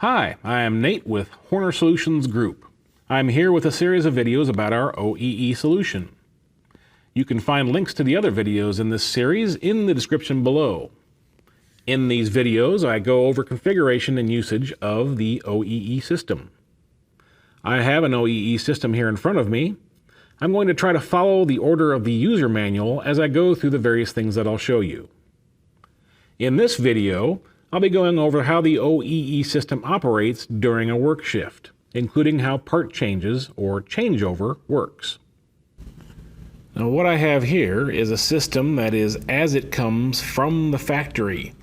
Hi, I am Nate with Horner Solutions Group. I'm here with a series of videos about our OEE solution. You can find links to the other videos in this series in the description below. In these videos, I go over configuration and usage of the OEE system. I have an OEE system here in front of me. I'm going to try to follow the order of the user manual as I go through the various things that I'll show you. In this video, I'll be going over how the OEE system operates during a work shift, including how part changes, or changeover, works. Now, what I have here is a system that is as it comes from the factory.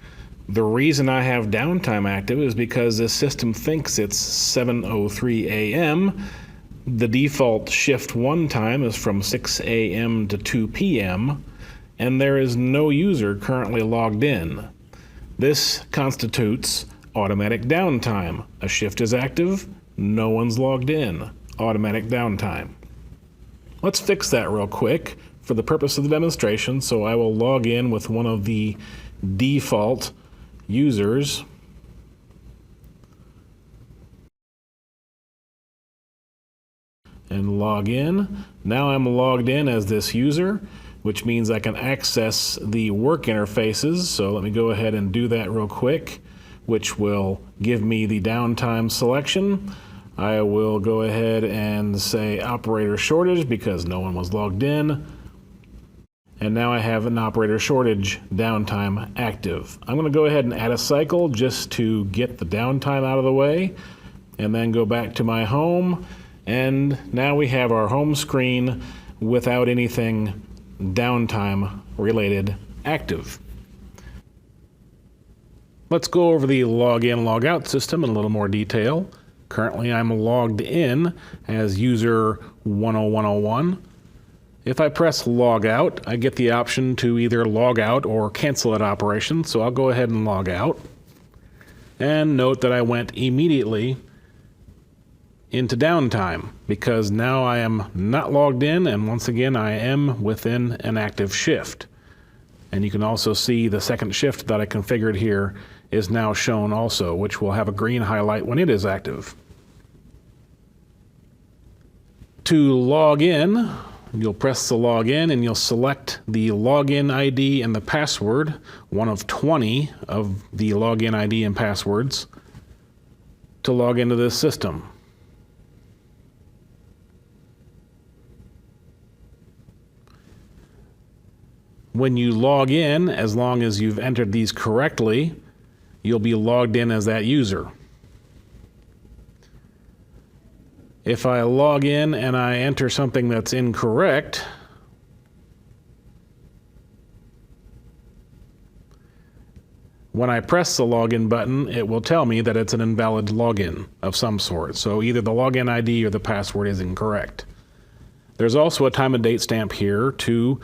The reason I have downtime active is because this system thinks it's 7:03 a.m. The default shift 1 time is from 6 a.m. to 2 p.m., and there is no user currently logged in. This constitutes automatic downtime. A shift is active, no one's logged in. Automatic downtime. Let's fix that real quick for the purpose of the demonstration, so I will log in with one of the default users. And log in. Now I'm logged in as this user, which means I can access the work interfaces. So let me go ahead and do that real quick, which will give me the downtime selection. I will go ahead and say operator shortage because no one was logged in. And now I have an operator shortage downtime active. I'm going to go ahead and add a cycle just to get the downtime out of the way, and then go back to my home. And now we have our home screen without anything downtime related active. Let's go over the login logout system in a little more detail. Currently I'm logged in as user 10101. If I press logout, I get the option to either log out or cancel that operation, so I'll go ahead and log out. And note that I went immediately into downtime because now I am not logged in, and once again I am within an active shift. And you can also see the second shift that I configured here is now shown also, which will have a green highlight when it is active. To log in, you'll press the login and you'll select the login ID and the password, one of 20 of the login ID and passwords, to log into this system. When you log in, as long as you've entered these correctly, you'll be logged in as that user. If I log in and I enter something that's incorrect, when I press the login button, it will tell me that it's an invalid login of some sort. So either the login ID or the password is incorrect. There's also a time and date stamp here to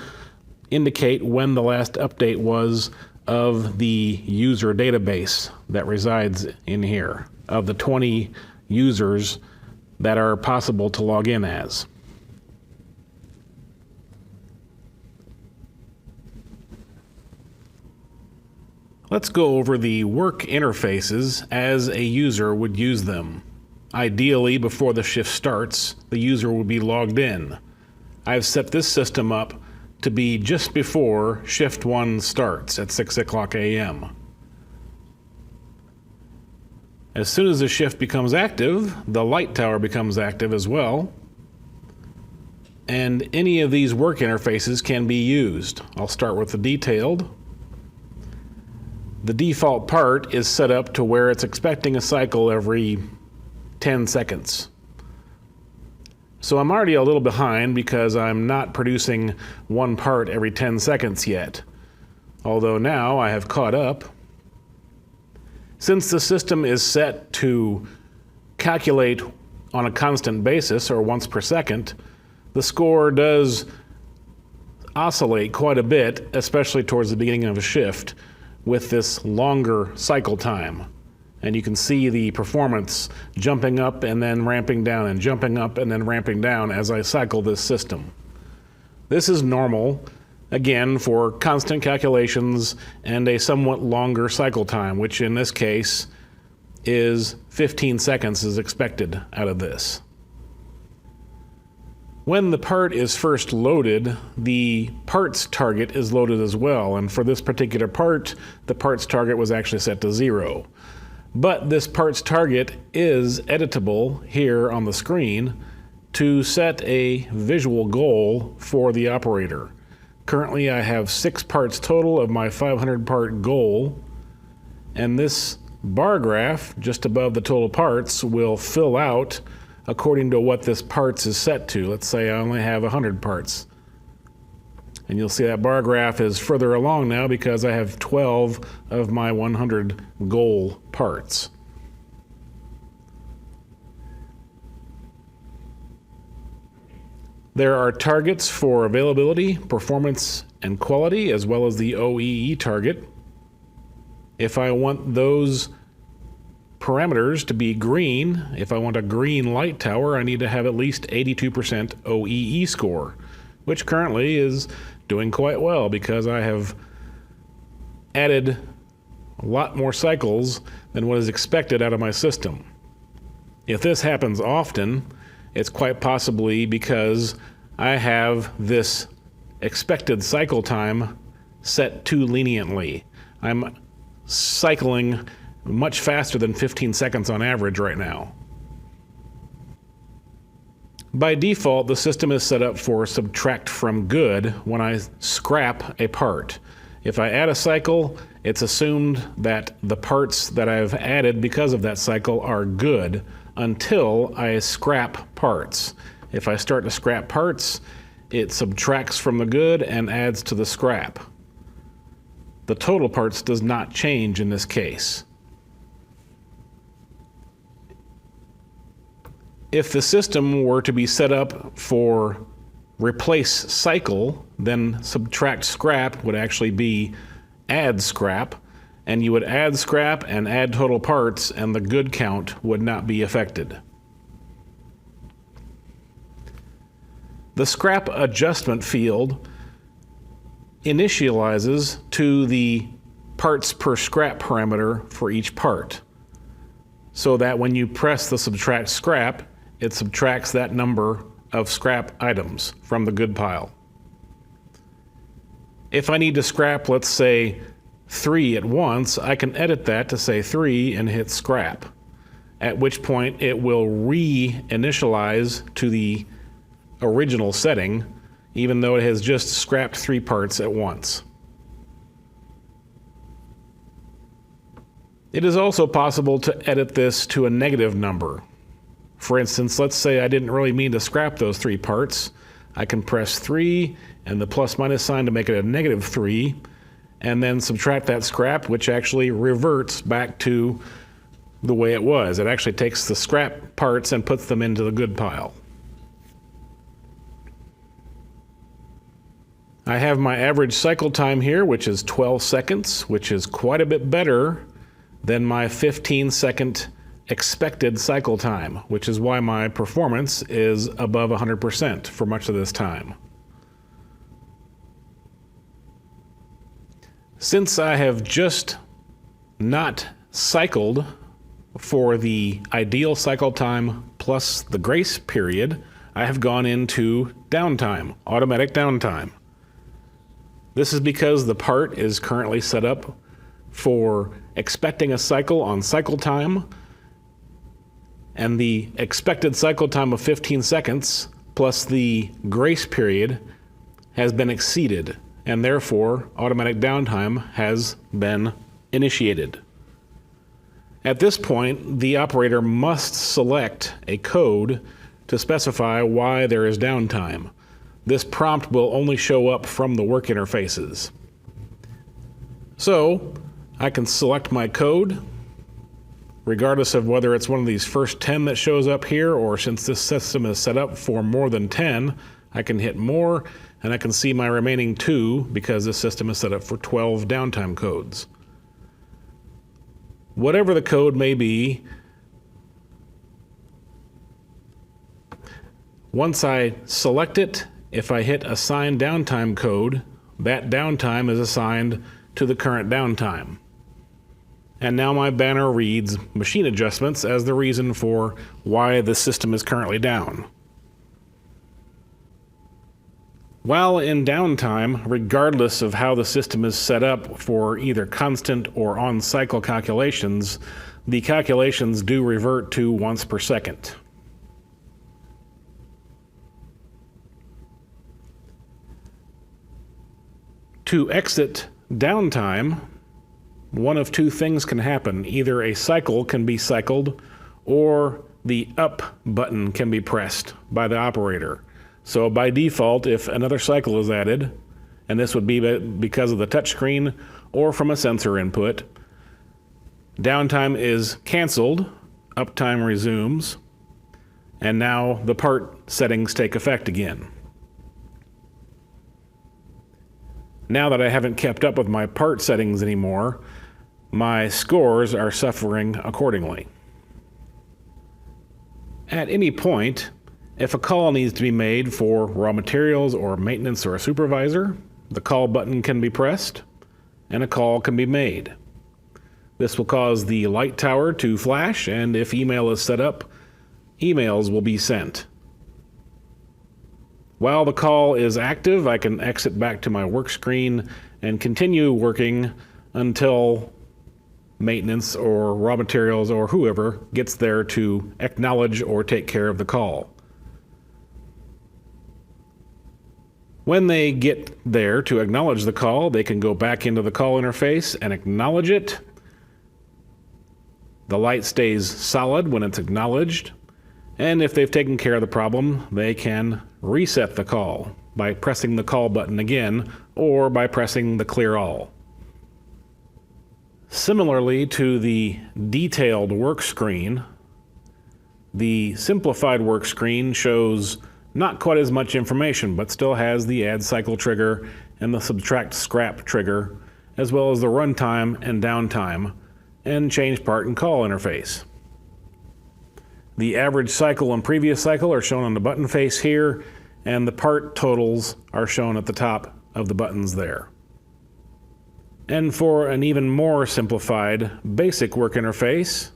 indicate when the last update was of the user database that resides in here, of the 20 users that are possible to log in as. Let's go over the work interfaces as a user would use them. Ideally, before the shift starts, the user will be logged in. I've set this system up to be just before shift 1 starts at 6 o'clock a.m. As soon as the shift becomes active, the light tower becomes active as well, and any of these work interfaces can be used. I'll start with the detailed. The default part is set up to where it's expecting a cycle every 10 seconds. So I'm already a little behind because I'm not producing one part every 10 seconds yet. Although now I have caught up. Since the system is set to calculate on a constant basis, or once per second, the score does oscillate quite a bit, especially towards the beginning of a shift, with this longer cycle time. And you can see the performance jumping up and then ramping down and jumping up and then ramping down as I cycle this system. This is normal, again, for constant calculations and a somewhat longer cycle time, which in this case is 15 seconds is expected out of this. When the part is first loaded, the parts target is loaded as well, and for this particular part, the parts target was actually set to 0. But this parts target is editable here on the screen to set a visual goal for the operator. Currently I have 6 parts total of my 500 part goal, and this bar graph just above the total parts will fill out according to what this parts is set to. Let's say I only have 100 parts. And you'll see that bar graph is further along now because I have 12 of my 100 goal parts. There are targets for availability, performance, and quality, as well as the OEE target. If I want those parameters to be green, if I want a green light tower, I need to have at least 82% OEE score, which currently is doing quite well because I have added a lot more cycles than what is expected out of my system. If this happens often, it's quite possibly because I have this expected cycle time set too leniently. I'm cycling much faster than 15 seconds on average right now. By default, the system is set up for subtract from good when I scrap a part. If I add a cycle, it's assumed that the parts that I've added because of that cycle are good until I scrap parts. If I start to scrap parts, it subtracts from the good and adds to the scrap. The total parts does not change in this case. If the system were to be set up for replace cycle, then subtract scrap would actually be add scrap, and you would add scrap and add total parts, and the good count would not be affected. The scrap adjustment field initializes to the parts per scrap parameter for each part, so that when you press the subtract scrap, it subtracts that number of scrap items from the good pile. If I need to scrap, let's say, 3 at once, I can edit that to say 3 and hit scrap, at which point it will re-initialize to the original setting, even though it has just scrapped 3 parts at once. It is also possible to edit this to a negative number. For instance, let's say I didn't really mean to scrap those 3 parts. I can press 3 and the plus minus sign to make it a negative 3, and then subtract that scrap, which actually reverts back to the way it was. It actually takes the scrap parts and puts them into the good pile. I have my average cycle time here, which is 12 seconds, which is quite a bit better than my 15-second expected cycle time, which is why my performance is above 100% for much of this time. Since I have just not cycled for the ideal cycle time plus the grace period, I have gone into downtime, automatic downtime. This is because the part is currently set up for expecting a cycle on cycle time, and the expected cycle time of 15 seconds plus the grace period has been exceeded, and therefore automatic downtime has been initiated. At this point, the operator must select a code to specify why there is downtime. This prompt will only show up from the work interfaces. So I can select my code, regardless of whether it's one of these first 10 that shows up here, or since this system is set up for more than 10, I can hit more, and I can see my remaining 2 because this system is set up for 12 downtime codes. Whatever the code may be, once I select it, if I hit assign downtime code, that downtime is assigned to the current downtime. And now my banner reads machine adjustments as the reason for why the system is currently down. While in downtime, regardless of how the system is set up for either constant or on-cycle calculations, the calculations do revert to once per second. To exit downtime, one of two things can happen. Either a cycle can be cycled or the up button can be pressed by the operator. So by default, if another cycle is added, and this would be because of the touchscreen or from a sensor input, downtime is canceled, uptime resumes, and now the part settings take effect again. Now that I haven't kept up with my part settings anymore, my scores are suffering accordingly. At any point, if a call needs to be made for raw materials or maintenance or a supervisor, the call button can be pressed and a call can be made. This will cause the light tower to flash, and if email is set up, emails will be sent. While the call is active, I can exit back to my work screen and continue working until maintenance or raw materials or whoever gets there to acknowledge or take care of the call. When they get there to acknowledge the call, they can go back into the call interface and acknowledge it. The light stays solid when it's acknowledged, and if they've taken care of the problem, they can reset the call by pressing the call button again or by pressing the clear all. Similarly to the detailed work screen, the simplified work screen shows not quite as much information, but still has the add cycle trigger and the subtract scrap trigger, as well as the runtime and downtime and change part and call interface. The average cycle and previous cycle are shown on the button face here, and the part totals are shown at the top of the buttons there. And for an even more simplified basic work interface,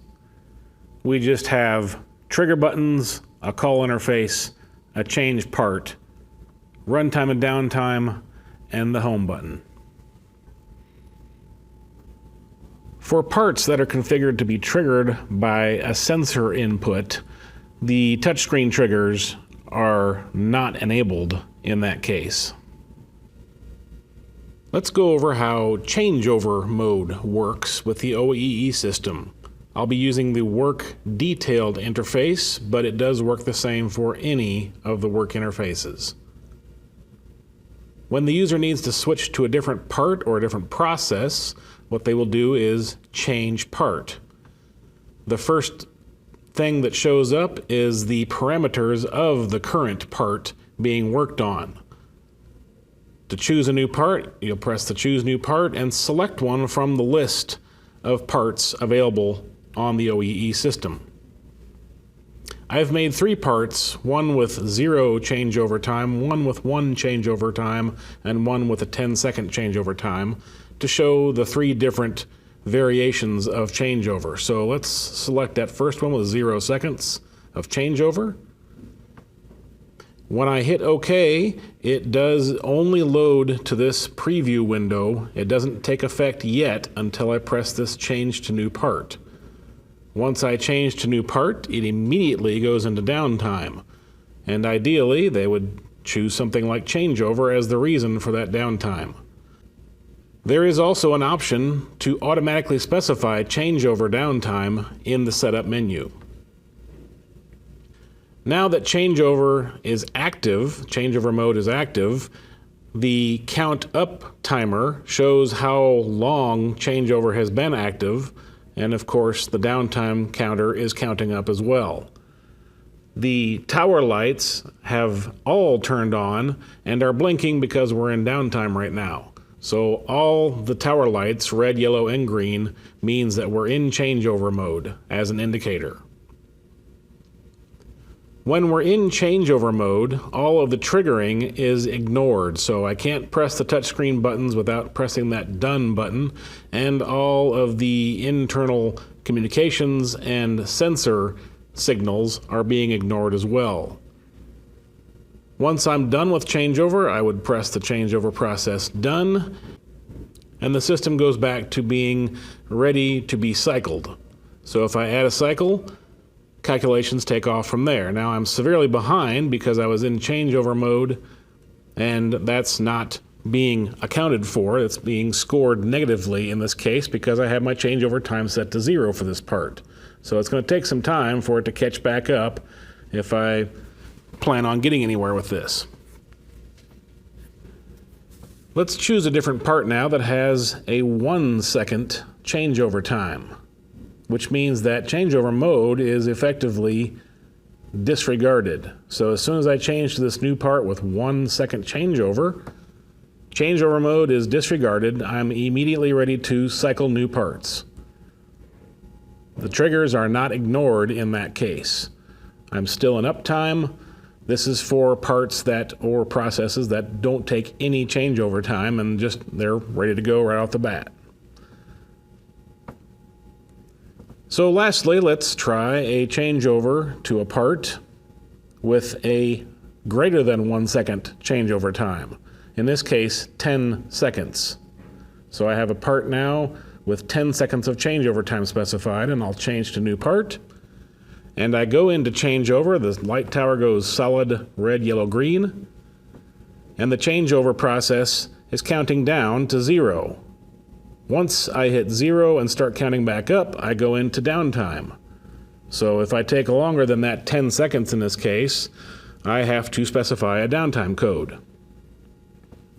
we just have trigger buttons, a call interface, a change part, runtime and downtime, and the home button. For parts that are configured to be triggered by a sensor input, the touchscreen triggers are not enabled in that case. Let's go over how changeover mode works with the OEE system. I'll be using the work detailed interface, but it does work the same for any of the work interfaces. When the user needs to switch to a different part or a different process, what they will do is change part. The first thing that shows up is the parameters of the current part being worked on. To choose a new part, you'll press the Choose New Part and select one from the list of parts available on the OEE system. I've made 3 parts, one with 0 changeover time, one with 1 changeover time, and one with a 10-second changeover time, to show the 3 different variations of changeover. So let's select that first one with 0 seconds of changeover. When I hit OK, it does only load to this preview window. It doesn't take effect yet until I press this Change to New Part. Once I change to new part, it immediately goes into downtime. And ideally, they would choose something like changeover as the reason for that downtime. There is also an option to automatically specify changeover downtime in the setup menu. Now that changeover is active, changeover mode is active, the count up timer shows how long changeover has been active, and of course the downtime counter is counting up as well. The tower lights have all turned on and are blinking because we're in downtime right now. So all the tower lights, red, yellow, and green, means that we're in changeover mode as an indicator. When we're in changeover mode, all of the triggering is ignored, so I can't press the touchscreen buttons without pressing that done button, and all of the internal communications and sensor signals are being ignored as well. Once I'm done with changeover, I would press the changeover process done, and the system goes back to being ready to be cycled. So if I add a cycle, calculations take off from there. Now I'm severely behind because I was in changeover mode, and that's not being accounted for. It's being scored negatively in this case because I have my changeover time set to 0 for this part. So it's going to take some time for it to catch back up if I plan on getting anywhere with this. Let's choose a different part now that has a 1 second changeover time, which means that changeover mode is effectively disregarded. So as soon as I change to this new part with 1 second changeover mode is disregarded. I'm immediately ready to cycle new parts. The triggers are not ignored in that case. I'm still in uptime. This is for parts that, or processes that don't take any changeover time and just they're ready to go right off the bat. So lastly, let's try a changeover to a part with a greater than 1 second changeover time. In this case, 10 seconds. So I have a part now with 10 seconds of changeover time specified, and I'll change to new part. And I go into changeover, the light tower goes solid red, yellow, green, and the changeover process is counting down to 0. Once I hit 0 and start counting back up, I go into downtime. So if I take longer than that 10 seconds in this case, I have to specify a downtime code.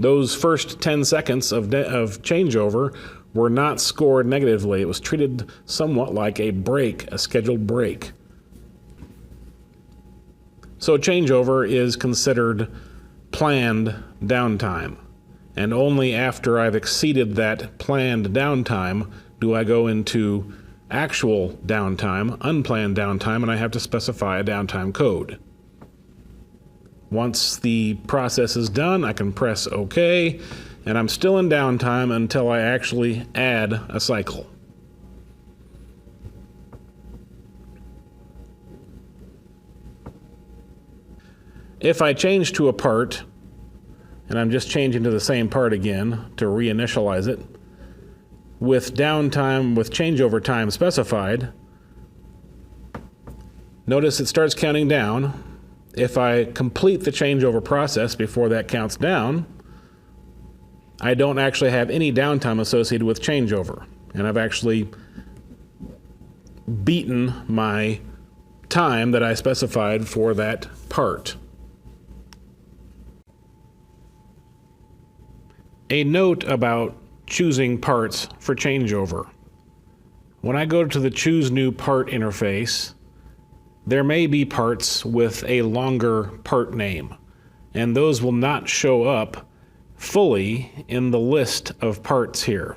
Those first 10 seconds of changeover were not scored negatively. It was treated somewhat like a break, a scheduled break. So changeover is considered planned downtime. And only after I've exceeded that planned downtime do I go into actual downtime, unplanned downtime, and I have to specify a downtime code. Once the process is done, I can press OK, and I'm still in downtime until I actually add a cycle. If I change to a part, and I'm just changing to the same part again to reinitialize it, with downtime with changeover time specified, notice it starts counting down. If I complete the changeover process before that counts down, I don't actually have any downtime associated with changeover, and I've actually beaten my time that I specified for that part. A note about choosing parts for changeover. When I go to the Choose New Part interface, there may be parts with a longer part name, and those will not show up fully in the list of parts here.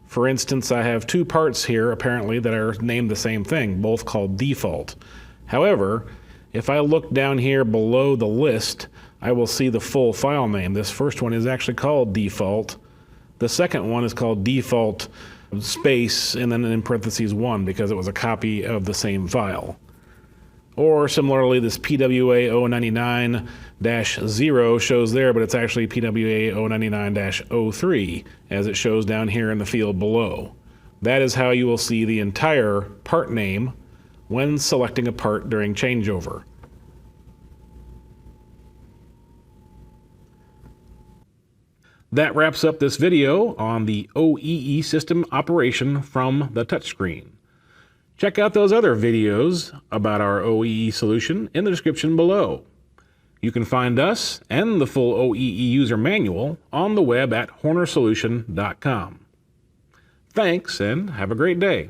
For instance, I have 2 parts here apparently that are named the same thing, both called default. However, if I look down here below the list, I will see the full file name. This first one is actually called default. The second one is called default space and then in parentheses 1 because it was a copy of the same file. Or similarly, this PWA 099-0 shows there, but it's actually PWA 099-03 as it shows down here in the field below. That is how you will see the entire part name when selecting a part during changeover. That wraps up this video on the OEE system operation from the touchscreen. Check out those other videos about our OEE solution in the description below. You can find us and the full OEE user manual on the web at hornersolution.com. Thanks and have a great day.